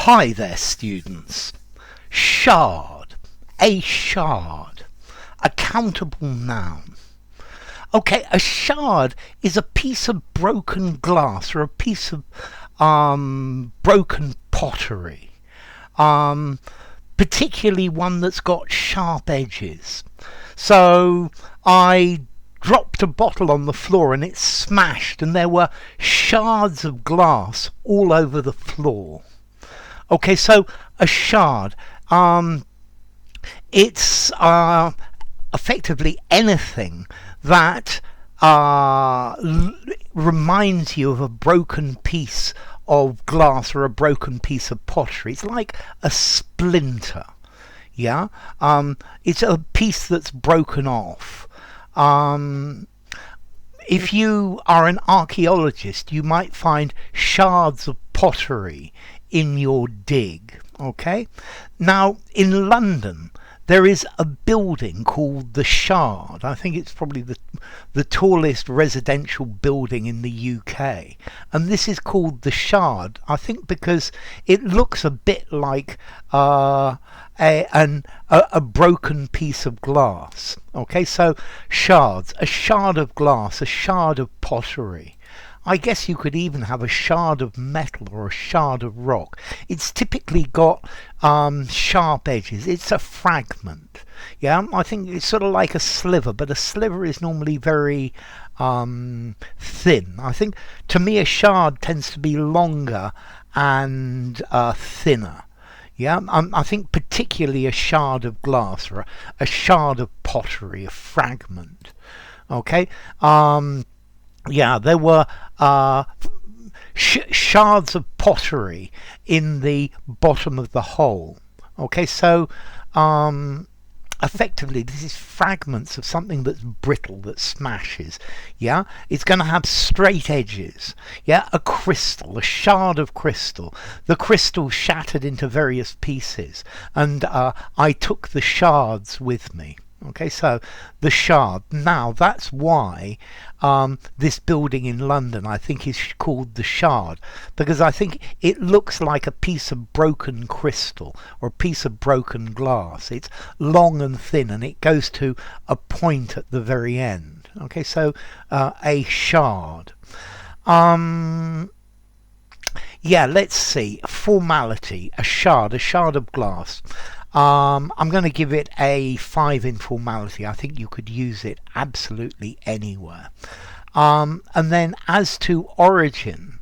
Hi there, students. Shard. A shard. A countable noun. Okay, a shard is a piece of broken glass or a piece of broken pottery. Particularly one that's got sharp edges. So I dropped a bottle on the floor and it smashed and there were shards of glass all over the floor. Okay, so a shard, it's effectively anything that reminds you of a broken piece of glass or a broken piece of pottery. It's like a splinter, yeah? It's a piece that's broken off. If you are an archaeologist, you might find shards of pottery in your dig. Okay, now in London there is a building called the Shard. I think it's probably the tallest residential building in the UK, and this is called the Shard, I think because it looks a bit like a broken piece of glass. Okay, so shards, a shard of glass, a shard of pottery. I guess you could even have a shard of metal or a shard of rock. It's typically got sharp edges. It's a fragment. Yeah, I think it's sort of like a sliver, but a sliver is normally very thin. I think to me a shard tends to be longer and thinner. Yeah, I think particularly a shard of glass or a shard of pottery, a fragment. Okay. Yeah, there were shards of pottery in the bottom of the hole. Okay, so effectively this is fragments of something that's brittle, that smashes. Yeah, it's going to have straight edges. Yeah, a crystal, a shard of crystal. The crystal shattered into various pieces, and I took the shards with me. Okay, so the Shard. Now that's why this building in London I think is called the Shard, because I think it looks like a piece of broken crystal or a piece of broken glass. It's long and thin and it goes to a point at the very end. Okay, so a shard. Yeah, let's see. Formality. A shard of glass. I'm going to give it a 5 in formality. I think you could use it absolutely anywhere. And then as to origin,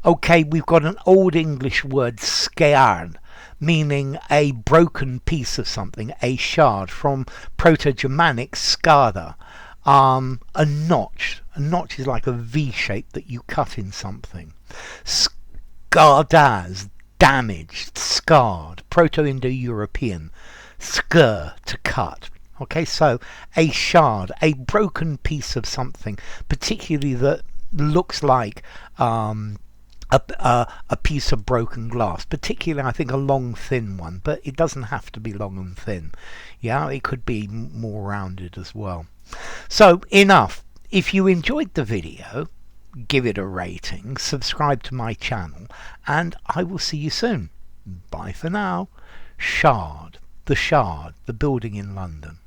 okay, we've got an Old English word, scaeard, meaning a broken piece of something, a shard, from Proto-Germanic scada, a notch. A notch is like a V shape that you cut in something. Scardaz, damaged, scarred, Proto-Indo-European, scur, to cut. Okay, so a shard, a broken piece of something, particularly that looks like a piece of broken glass, particularly I think a long thin one, but it doesn't have to be long and thin. Yeah, it could be more rounded as well. So enough. If you enjoyed the video, give it a rating, subscribe to my channel, and I will see you soon. Bye for now. Shard, the building in London.